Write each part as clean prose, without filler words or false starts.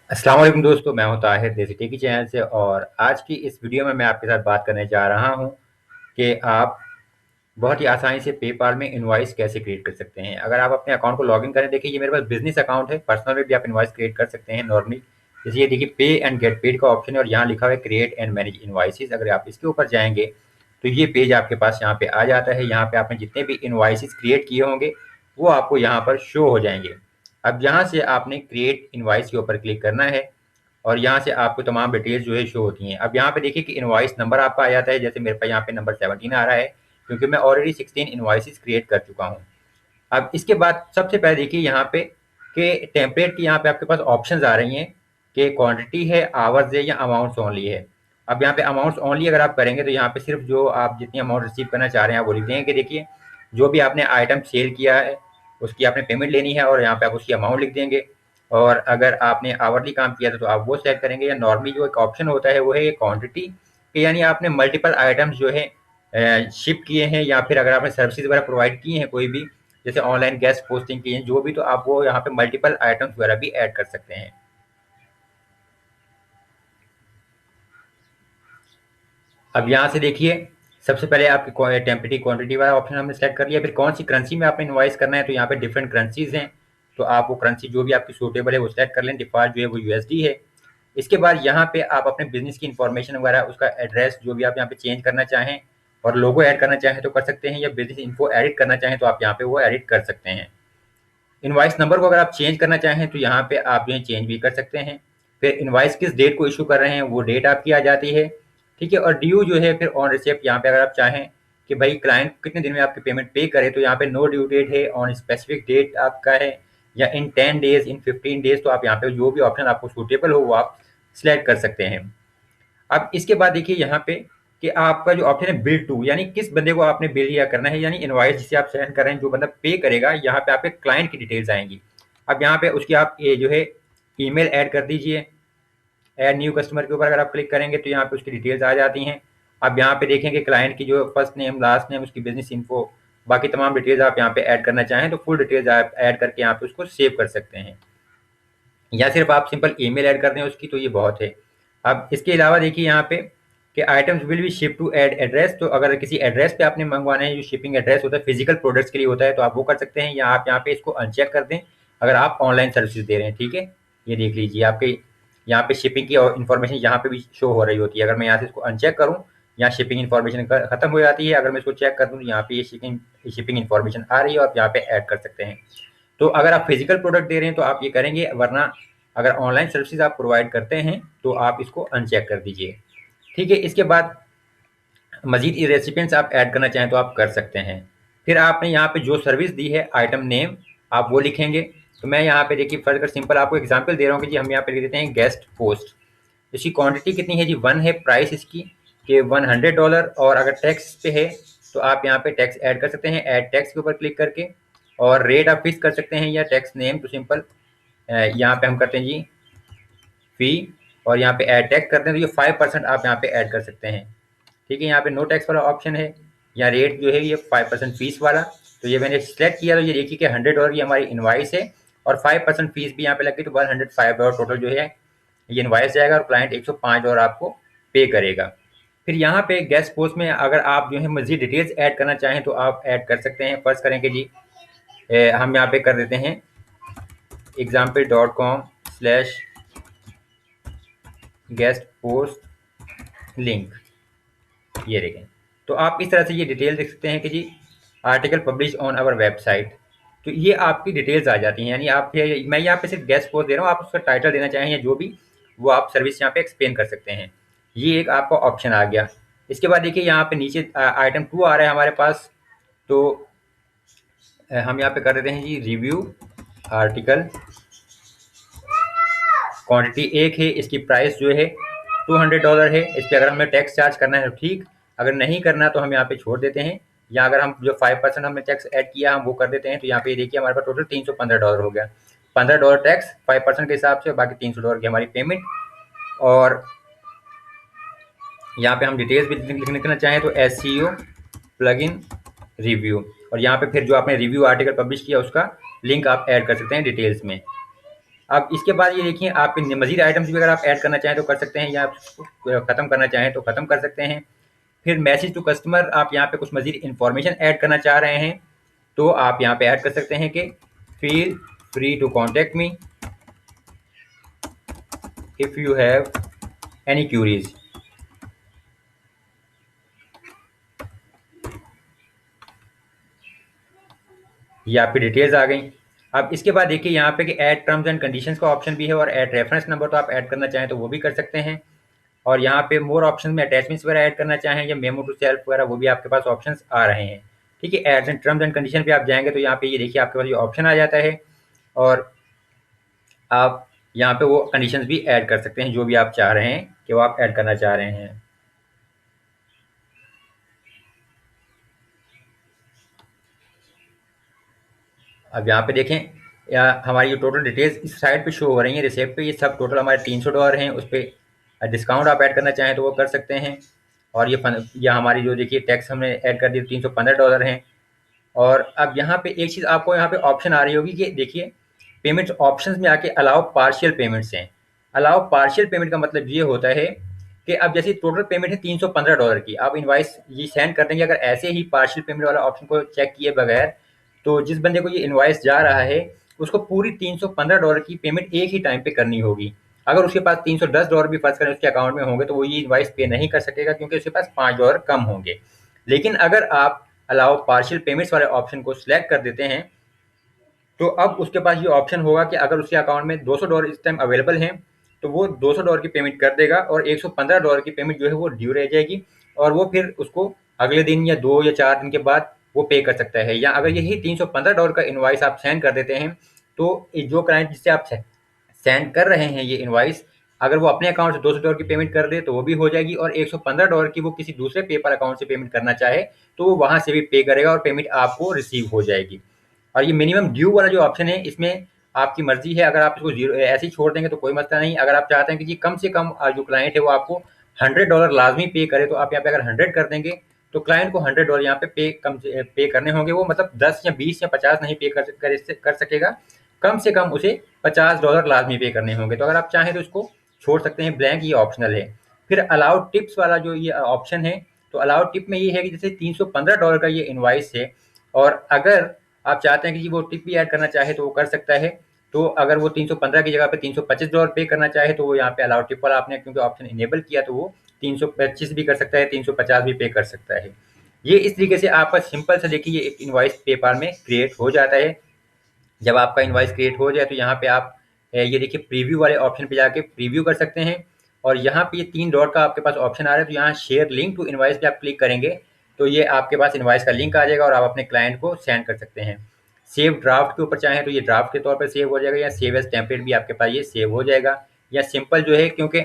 अस्सलाम वालेकुम दोस्तों, मैं हूं ताहिर देसी टेकी चैनल से। और आज की इस वीडियो में मैं आपके साथ बात करने जा रहा हूं कि आप बहुत ही आसानी से पेपाल में इनवॉइस कैसे क्रिएट कर सकते हैं। अगर आप अपने अकाउंट को लॉगिन करें, देखिए ये मेरे पास बिजनेस अकाउंट है, पर्सनल में भी आप इनवॉइस क्रिएट कर सकते हैं नॉर्मली। जैसे ये देखिए पे एंड गेट पेड का ऑप्शन है और यहाँ लिखा हुआ है क्रिएट एंड मैनेज इनवॉइसेस। अगर आप इसके ऊपर जाएंगे तो ये पेज आपके पास यहाँ पे आ जाता है। यहाँ पे आपने जितने भी इनवॉइसेस क्रिएट किए होंगे वो आपको यहाँ पर शो हो जाएंगे। अब यहाँ से आपने क्रिएट इनवॉइस के ऊपर क्लिक करना है और यहाँ से आपको तमाम डिटेल्स जो है शो होती हैं। अब यहाँ पे देखिए कि इनवॉइस नंबर आपका आ जाता है। जैसे मेरे पास यहाँ पे नंबर 17 आ रहा है क्योंकि मैं ऑलरेडी 16 इनवॉइसेस क्रिएट कर चुका हूँ। अब इसके बाद सबसे पहले देखिए यहाँ पे कि टेम्पलेट की यहाँ पे आपके पास ऑप्शंस आ रही हैं कि क्वांटिटी है, आवर्स है या अमाउंट्स ओनली है। अब यहाँ पे अमाउंट्स ओनली अगर आप करेंगे तो यहाँ पे सिर्फ जो आप जितनी अमाउंट रिसीव करना चाह रहे हैं वो लिख देंगे कि देखिए जो भी आपने आइटम सेल किया है उसकी आपने पेमेंट लेनी है और यहाँ पे आप उसकी अमाउंट लिख देंगे। और अगर आपने आवरली काम किया था तो आप वो सेलेक्ट करेंगे। या नॉर्मली जो एक ऑप्शन होता है वो है क्वांटिटी, यानी आपने मल्टीपल आइटम्स जो है शिप किए हैं या फिर अगर आपने सर्विसेज वगैरह प्रोवाइड की हैं कोई भी, जैसे ऑनलाइन गेस्ट पोस्टिंग की हैं जो भी, तो आप वो यहाँ पे मल्टीपल आइटम्स वगैरह भी ऐड कर सकते हैं। अब यहाँ से देखिए सबसे पहले आपकी टेम्परेरी क्वांटिटी वाला ऑप्शन हमने सेलेक्ट कर लिया। फिर कौन सी करेंसी में आपने इनवॉइस करना है तो यहाँ पे डिफरेंट करेंसीज हैं, तो आप वो करेंसी जो भी आपकी सूटेबल है वो सेलेक्ट कर लें। डिफॉल्ट जो है वो यूएसडी है। इसके बाद यहाँ पे आप अपने बिजनेस की इंफॉर्मेशन वगैरह, उसका एड्रेस जो भी आप यहाँ पे चेंज करना चाहें और लोगो ऐड करना चाहें तो कर सकते हैं, या बिजनेस इन्फो एडिट करना चाहें तो आप यहाँ पे वो एडिट कर सकते हैं। इनवॉइस नंबर को अगर आप चेंज करना चाहें तो यहाँ पे आप जो है चेंज भी कर सकते हैं। फिर इनवॉइस किस डेट को इशू कर रहे हैं वो डेट आपकी आ जाती है, ठीक है। और ड्यू जो है फिर ऑन रिसिप्ट, यहाँ पे अगर आप चाहें कि भाई क्लाइंट कितने दिन में आपकी पेमेंट पे करे तो यहाँ पे नो ड्यू डेट है, ऑन स्पेसिफिक डेट आपका है, या इन 10 डेज, इन 15 डेज। तो आप यहाँ पे जो भी ऑप्शन आपको सूटेबल हो वो आप सिलेक्ट कर सकते हैं। अब इसके बाद देखिए यहाँ पे कि आपका जो ऑप्शन है बिल टू, यानी किस बंदे को आपने बिल या करना है, यानी इनवॉइस जिसे आप सेंड कर रहे हैं जो बंदा पे करेगा, यहाँ पे आपके क्लाइंट की डिटेल्स आएंगी। अब यहाँ पे उसकी आप ये जो है ईमेल ऐड कर दीजिए। ऐड न्यू कस्टमर के ऊपर अगर आप क्लिक करेंगे तो यहाँ पे उसकी डिटेल्स आ जाती हैं। अब यहाँ पे देखेंगे क्लाइंट की जो फर्स्ट नेम, लास्ट नेम, उसकी बिजनेस इन्फो, बाकी तमाम डिटेल्स आप यहाँ पे ऐड करना चाहें तो फुल डिटेल्स आप ऐड करके यहाँ पे उसको सेव कर सकते हैं, या सिर्फ आप सिंपल ईमेल ऐड कर दें उसकी तो ये बहुत है। अब इसके अलावा देखिए यहाँ पे कि items will be ship to एड एड्रेस, तो अगर किसी एड्रेस पे आपने मंगवाना है, जो शिपिंग एड्रेस होता है फिजिकल प्रोडक्ट्स के लिए होता है, तो आप वो कर सकते हैं, या आप यहाँ पे इसको अनचेक कर दें अगर आप ऑनलाइन सर्विसेज दे रहे हैं, ठीक है। ये देख लीजिए आपके यहाँ पे शिपिंग की इन्फॉर्मेशन यहाँ पे भी शो हो रही होती है। अगर मैं यहाँ से इसको अनचेक करूँ, यहाँ शिपिंग इन्फॉर्मेशन खत्म हो जाती है। अगर मैं इसको चेक कर दूँ तो यहाँ पे ये शिपिंग इन्फॉर्मेशन आ रही है और आप यहाँ पे ऐड कर सकते हैं। तो अगर आप फिजिकल प्रोडक्ट दे रहे हैं तो आप ये करेंगे, वरना अगर ऑनलाइन सर्विसेज आप प्रोवाइड करते हैं तो आप इसको अनचेक कर दीजिए, ठीक है। इसके बाद मजीद रेसिपिएंट्स आप ऐड करना चाहें तो आप कर सकते हैं। फिर आपने यहाँ पे जो सर्विस दी है, आइटम नेम आप वो लिखेंगे। तो मैं यहाँ पे देखिए फर्दर सिंपल आपको एग्जांपल दे रहा हूँ कि जी हम यहाँ पे लिख देते हैं गेस्ट पोस्ट। इसकी क्वांटिटी कितनी है जी, 1 है। प्राइस इसकी कि $100, और अगर टैक्स पे है तो आप यहाँ पे टैक्स ऐड कर सकते हैं, ऐड टैक्स के ऊपर क्लिक करके। और रेट आप फिक्स कर सकते हैं, या टैक्स नेम तो सिंपल यहाँ पे हम करते हैं जी फी, और यहाँ पे ऐड टैक्स करते हैं तो ये 5% आप यहाँ पे ऐड कर सकते हैं, ठीक है। यहाँ पे नो टैक्स वाला ऑप्शन है, या रेट जो है ये 5% फीस वाला। तो ये मैंने सिलेक्ट किया तो ये देखिए कि $100 की हमारी इनवाइस है और 5% फीस भी यहाँ पे लगी, तो $105 टोटल जो है ये इनवाइस जाएगा और क्लाइंट $105 आपको पे करेगा। फिर यहाँ पे गेस्ट पोस्ट में अगर आप जो है मजीद डिटेल्स ऐड करना चाहें तो आप ऐड कर सकते हैं। फर्स्ट करेंगे जी हम यहाँ पे कर देते हैं example.com/गेस्ट पोस्ट लिंक, ये देखें। तो आप इस तरह से ये डिटेल देख सकते हैं कि जी article publish on our website, तो ये आपकी डिटेल्स आ जाती हैं। यानी आप, मैं यहाँ पे सिर्फ गेस्ट पोस्ट दे रहा हूँ, आप उसका टाइटल देना चाहें या जो भी वो आप सर्विस यहाँ पे एक्सप्लेन कर सकते हैं। ये एक आपका ऑप्शन आ गया। इसके बाद देखिए यहाँ पे नीचे आइटम 2 आ रहा है हमारे पास, तो हम यहाँ पे कर देते हैं जी रिव्यू आर्टिकल। क्वांटिटी 1 है, इसकी प्राइस जो है $200 है। इस पर अगर हमें टैक्स चार्ज करना है तो ठीक, अगर नहीं करना तो हम यहाँ पे छोड़ देते हैं, या अगर हम जो 5% हमने टैक्स ऐड किया हम वो कर देते हैं। तो यहाँ पे देखिए हमारे पास टोटल $315 हो गया। $15 टैक्स 5% के हिसाब से, बाकी $300 की हमारी पेमेंट। और यहाँ पे हम डिटेल्स भी लिखना चाहें तो SEO प्लगइन रिव्यू, और यहाँ पे फिर जो आपने रिव्यू आर्टिकल पब्लिश किया उसका लिंक आप ऐड कर सकते हैं डिटेल्स में। अब इसके बाद ये देखिए आप मज़ीद आइटम्स भी अगर आप ऐड करना चाहें तो कर सकते हैं, या ख़त्म करना चाहें तो ख़त्म कर सकते हैं। फिर मैसेज टू कस्टमर, आप यहाँ पे कुछ मज़ीद इन्फॉर्मेशन ऐड करना चाह रहे हैं तो आप यहाँ पे ऐड कर सकते हैं कि feel free to contact me if you have any queries. ये आपकी डिटेल्स आ गई। अब इसके बाद देखिए यहाँ पे कि ऐड टर्म्स एंड कंडीशंस का ऑप्शन भी है, और ऐड रेफरेंस नंबर तो आप ऐड करना चाहें तो वो भी कर सकते हैं। और यहाँ पे मोर ऑप्शन में अटैचमेंट्स वगैरह ऐड करना चाहें या मेमो टू सेल्फ वगैरह, वो भी आपके पास ऑप्शंस आ रहे हैं। ठीक है, ads and terms and condition पे आप जाएंगे तो यहाँ पे ये देखिए आपके पास ये ऑप्शन आ जाता है, और आप यहाँ पे वो कंडीशंस भी ऐड कर सकते हैं जो भी आप चाह रहे हैं कि वो आप ऐड करना चाह रहे हैं। अब यहाँ पे देखें, या हमारी जो टोटल डिटेल्स इस साइड पे शो हो रही हैं रिसिप्ट पे, ये सब टोटल हमारे $300 हैं। उस पर डिस्काउंट आप ऐड करना चाहें तो वो कर सकते हैं। और ये हमारी जो देखिए टैक्स हमने ऐड कर दिया $315 हैं। और अब यहाँ पे एक चीज़ आपको यहाँ पे ऑप्शन आ रही होगी कि देखिए पेमेंट्स ऑप्शंस में आके अलाउ पार्शियल पेमेंट्स हैं। अलाउ पार्शियल पेमेंट का मतलब ये होता है कि अब जैसे टोटल पेमेंट है $315 की, आप इनवाइस ये सेंड कर देंगे। अगर ऐसे ही पार्शियल पेमेंट वाला ऑप्शन को चेक किए बगैर, तो जिस बंदे को ये इनवाइस जा रहा है उसको पूरी $315 की पेमेंट एक ही टाइम पे करनी होगी। अगर उसके पास $310 भी फर्ज करें उसके अकाउंट में होंगे तो वो ये इनवाइस पे नहीं कर सकेगा, क्योंकि उसके पास $5 कम होंगे। लेकिन अगर आप अलाउ पार्शियल पेमेंट्स वाले ऑप्शन को सिलेक्ट कर देते हैं तो अब उसके पास ये ऑप्शन होगा कि अगर उसके अकाउंट में $200 इस टाइम अवेलेबल हैं तो वो $200 की पेमेंट कर देगा, और $115 की पेमेंट जो है वो ड्यू रह जाएगी, और वो फिर उसको अगले दिन या 2 या 4 दिन के बाद वो पे कर सकता है। या अगर यही $315 का इनवाइस आप सेंड कर देते हैं तो जो क्लाइंट जिससे आप सेंड कर रहे हैं ये इनवाइस, अगर वो अपने अकाउंट से $200 की पेमेंट कर दे तो वो भी हो जाएगी, और $115 की वो किसी दूसरे पेपर अकाउंट से पेमेंट करना चाहे तो वो वहाँ से भी पे करेगा और पेमेंट आपको रिसीव हो जाएगी। और ये मिनिमम ड्यू वाला जो ऑप्शन है इसमें आपकी मर्जी है, अगर आप इसको जीरो ऐसे ही छोड़ देंगे तो कोई मसला नहीं। अगर आप चाहते हैं कि जी कम से कम जो क्लाइंट है वो आपको $100 लाजमी पे करे, तो आप यहाँ पे अगर 100 कर देंगे तो क्लाइंट को $100 यहाँ पे पे करने होंगे। वो मतलब 10 या 20 या 50 नहीं पे कर सकेगा, कम से कम उसे $50 लाजमी पे करने होंगे। तो अगर आप चाहें तो इसको छोड़ सकते हैं, ब्लैंक, ये ऑप्शनल है। फिर अलाउ टिप्स वाला जो ये ऑप्शन है, तो अलाउ टिप में ये है कि जैसे $315 का ये इनवाइस है, और अगर आप चाहते हैं कि जी वो टिप भी ऐड करना चाहे तो वो कर सकता है। तो अगर वो 315 की जगह पे $325 पे करना चाहे तो वो यहाँ पे अलाउ टिप वाला आपने क्योंकि ऑप्शन इनेबल किया तो वो 325 भी कर सकता है, 350 भी पे कर सकता है। ये इस तरीके से आपका सिंपल सा देखिए एक इनवाइस पेपाल में क्रिएट हो जाता है। जब आपका इनवाइस क्रिएट हो जाए तो यहाँ पे आप ये देखिए प्रीव्यू वाले ऑप्शन पे जाके प्रीव्यू कर सकते हैं, और यहाँ पे ये 3 डॉट का आपके पास ऑप्शन आ रहा है, तो यहाँ शेयर लिंक टू इनवाइस पे आप क्लिक करेंगे तो ये आपके पास इनवाइस का लिंक आ जाएगा और आप अपने क्लाइंट को सेंड कर सकते हैं। सेव ड्राफ्ट के ऊपर चाहें तो ये ड्राफ्ट के तौर पर सेव हो जाएगा, या सेव एज टेम्पलेट भी आपके पास ये सेव हो जाएगा, या सिंपल जो है क्योंकि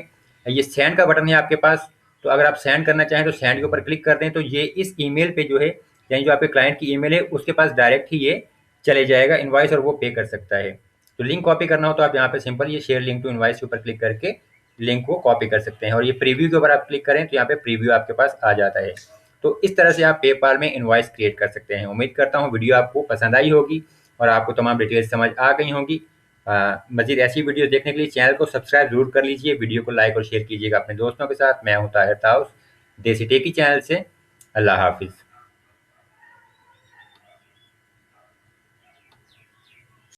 ये सेंड का बटन है आपके पास, तो अगर आप सेंड करना चाहें तो सेंड के ऊपर क्लिक कर दें तो ये इस ईमेल पे जो है, यानी जो आपके क्लाइंट की ईमेल है उसके पास डायरेक्ट ही ये चले जाएगा इनवाइस, और वो पे कर सकता है। तो लिंक कॉपी करना हो तो आप यहाँ पे सिंपल ये शेयर लिंक टू इनवाइस के ऊपर क्लिक करके लिंक को कॉपी कर सकते हैं, और ये प्रीव्यू के ऊपर आप क्लिक करें तो यहाँ पे प्रीव्यू आपके पास आ जाता है। तो इस तरह से आप पेपाल में इनवाइस क्रिएट कर सकते हैं। उम्मीद करता हूँ वीडियो आपको पसंद आई होगी और आपको तमाम डिटेल्स समझ आ गई होंगी। मज़ीद ऐसी वीडियो देखने के लिए चैनल को सब्सक्राइब जरूर कर लीजिए, वीडियो को लाइक और शेयर कीजिएगा अपने दोस्तों के साथ। मैं हूँ ताहिर ताउस, देसी टेकी चैनल से। अल्लाह हाफिज़।